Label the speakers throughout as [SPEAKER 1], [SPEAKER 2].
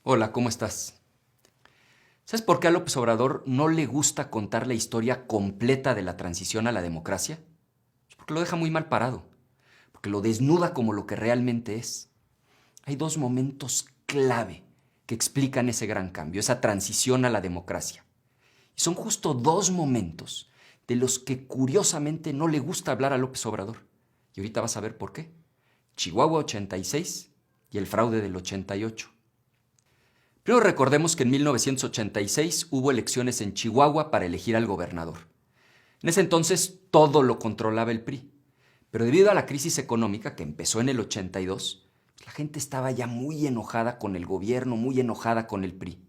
[SPEAKER 1] Hola, ¿cómo estás? ¿Sabes por qué a López Obrador no le gusta contar la historia completa de la transición a la democracia? Pues porque lo deja muy mal parado, porque lo desnuda como lo que realmente es. Hay dos momentos clave que explican ese gran cambio, esa transición a la democracia. Y son justo dos momentos de los que curiosamente no le gusta hablar a López Obrador. Y ahorita vas a ver por qué. Chihuahua 86 y el fraude del 88. Primero recordemos que en 1986 hubo elecciones en Chihuahua para elegir al gobernador. En ese entonces todo lo controlaba el PRI, pero debido a la crisis económica que empezó en el 82, la gente estaba ya muy enojada con el gobierno, muy enojada con el PRI.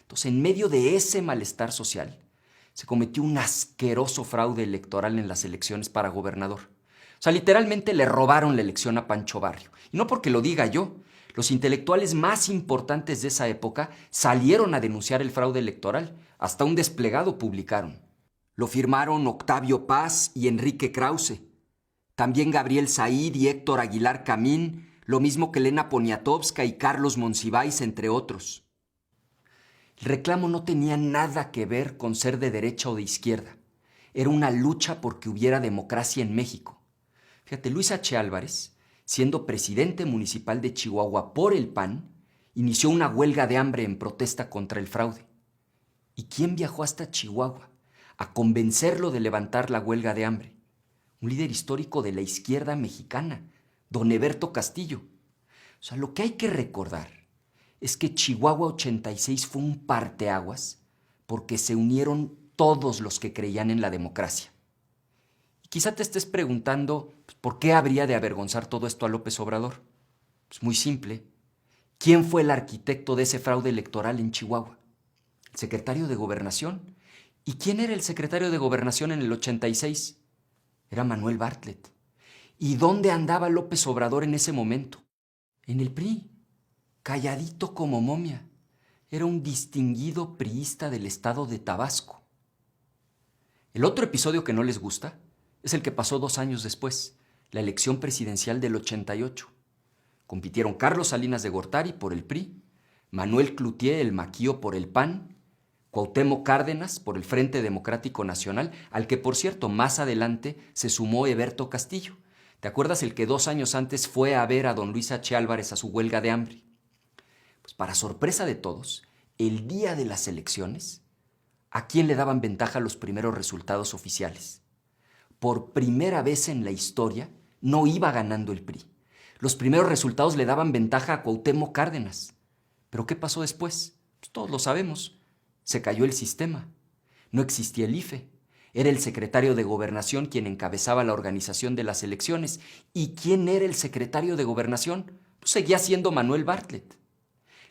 [SPEAKER 1] Entonces, en medio de ese malestar social, se cometió un asqueroso fraude electoral en las elecciones para gobernador. O sea, literalmente le robaron la elección a Pancho Barrio. Y no porque lo diga yo. Los intelectuales más importantes de esa época salieron a denunciar el fraude electoral. Hasta un desplegado publicaron. Lo firmaron Octavio Paz y Enrique Krause. También Gabriel Said y Héctor Aguilar Camín, lo mismo que Elena Poniatowska y Carlos Monsiváis, entre otros. El reclamo no tenía nada que ver con ser de derecha o de izquierda. Era una lucha porque hubiera democracia en México. Fíjate, Luis H. Álvarez, siendo presidente municipal de Chihuahua por el PAN, inició una huelga de hambre en protesta contra el fraude. ¿Y quién viajó hasta Chihuahua a convencerlo de levantar la huelga de hambre? Un líder histórico de la izquierda mexicana, don Eberto Castillo. O sea, lo que hay que recordar es que Chihuahua 86 fue un parteaguas porque se unieron todos los que creían en la democracia. Y quizá te estés preguntando, pues, ¿por qué habría de avergonzar todo esto a López Obrador? Pues muy simple. ¿Quién fue el arquitecto de ese fraude electoral en Chihuahua? El secretario de Gobernación. ¿Y quién era el secretario de Gobernación en el 86? Era Manuel Bartlett. ¿Y dónde andaba López Obrador en ese momento? En el PRI, calladito como momia. Era un distinguido priista del estado de Tabasco. El otro episodio que no les gusta es el que pasó 2 años después, la elección presidencial del 88. Compitieron Carlos Salinas de Gortari por el PRI, Manuel Cloutier el Maquío por el PAN, Cuauhtémoc Cárdenas por el Frente Democrático Nacional, al que por cierto más adelante se sumó Eberto Castillo. ¿Te acuerdas el que 2 años antes fue a ver a don Luis H. Álvarez a su huelga de hambre? Pues para sorpresa de todos, el día de las elecciones, ¿a quién le daban ventaja los primeros resultados oficiales? Por primera vez en la historia, no iba ganando el PRI. Los primeros resultados le daban ventaja a Cuauhtémoc Cárdenas. ¿Pero qué pasó después? Pues todos lo sabemos. Se cayó el sistema. No existía el IFE. Era el secretario de Gobernación quien encabezaba la organización de las elecciones. ¿Y quién era el secretario de Gobernación? Pues seguía siendo Manuel Bartlett.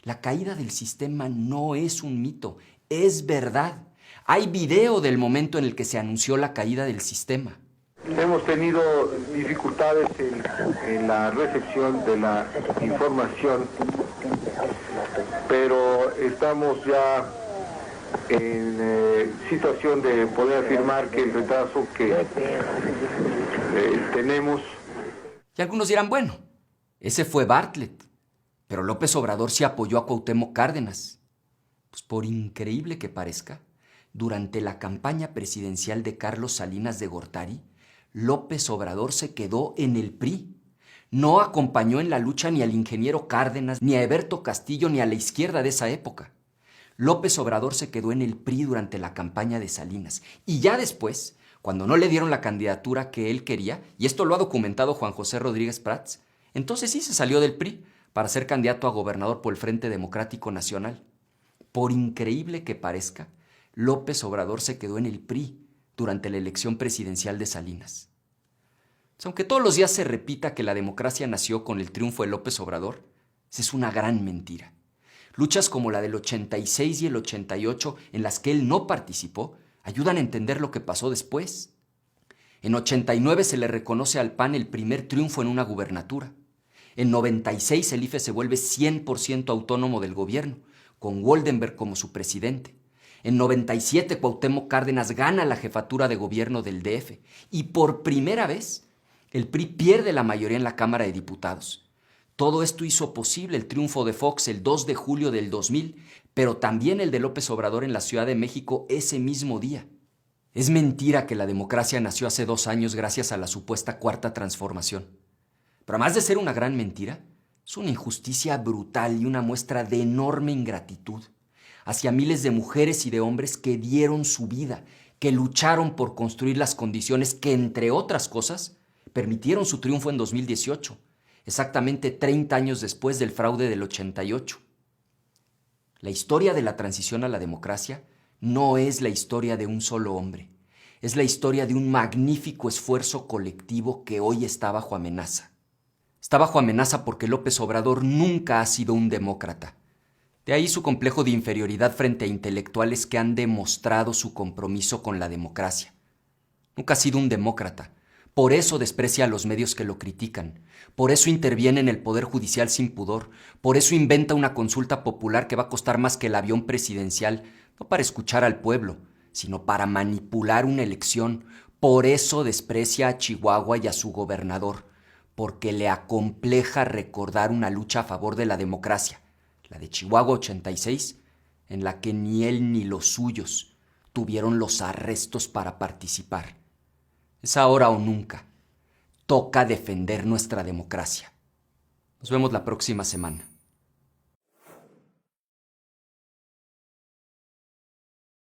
[SPEAKER 1] La caída del sistema no es un mito, es verdad. Hay video del momento en el que se anunció la caída del sistema.
[SPEAKER 2] Hemos tenido dificultades en la recepción de la información, pero estamos ya en situación de poder afirmar que el retraso que tenemos...
[SPEAKER 1] Y algunos dirán, bueno, ese fue Bartlett, pero López Obrador sí apoyó a Cuauhtémoc Cárdenas. Pues por increíble que parezca, durante la campaña presidencial de Carlos Salinas de Gortari, López Obrador se quedó en el PRI. No acompañó en la lucha ni al ingeniero Cárdenas, ni a Eberto Castillo, ni a la izquierda de esa época. López Obrador se quedó en el PRI durante la campaña de Salinas. Y ya después, cuando no le dieron la candidatura que él quería, y esto lo ha documentado Juan José Rodríguez Prats, entonces sí se salió del PRI para ser candidato a gobernador por el Frente Democrático Nacional. Por increíble que parezca, López Obrador se quedó en el PRI durante la elección presidencial de Salinas. Aunque todos los días se repita que la democracia nació con el triunfo de López Obrador, esa es una gran mentira. Luchas como la del 86 y el 88, en las que él no participó, ayudan a entender lo que pasó después. En 89 se le reconoce al PAN el primer triunfo en una gubernatura. En 96 el IFE se vuelve 100% autónomo del gobierno, con Woldenberg como su presidente. En 97 Cuauhtémoc Cárdenas gana la jefatura de gobierno del DF y por primera vez el PRI pierde la mayoría en la Cámara de Diputados. Todo esto hizo posible el triunfo de Fox el 2 de julio del 2000, pero también el de López Obrador en la Ciudad de México ese mismo día. Es mentira que la democracia nació hace 2 años gracias a la supuesta cuarta transformación. Pero además de ser una gran mentira, es una injusticia brutal y una muestra de enorme ingratitud hacia miles de mujeres y de hombres que dieron su vida, que lucharon por construir las condiciones que, entre otras cosas, permitieron su triunfo en 2018, exactamente 30 años después del fraude del 88. La historia de la transición a la democracia no es la historia de un solo hombre, es la historia de un magnífico esfuerzo colectivo que hoy está bajo amenaza. Está bajo amenaza porque López Obrador nunca ha sido un demócrata. De ahí su complejo de inferioridad frente a intelectuales que han demostrado su compromiso con la democracia. Nunca ha sido un demócrata. Por eso desprecia a los medios que lo critican. Por eso interviene en el Poder Judicial sin pudor. Por eso inventa una consulta popular que va a costar más que el avión presidencial, no para escuchar al pueblo, sino para manipular una elección. Por eso desprecia a Chihuahua y a su gobernador, porque le acompleja recordar una lucha a favor de la democracia, la de Chihuahua 86, en la que ni él ni los suyos tuvieron los arrestos para participar. Es ahora o nunca. Toca defender nuestra democracia. Nos vemos la próxima semana.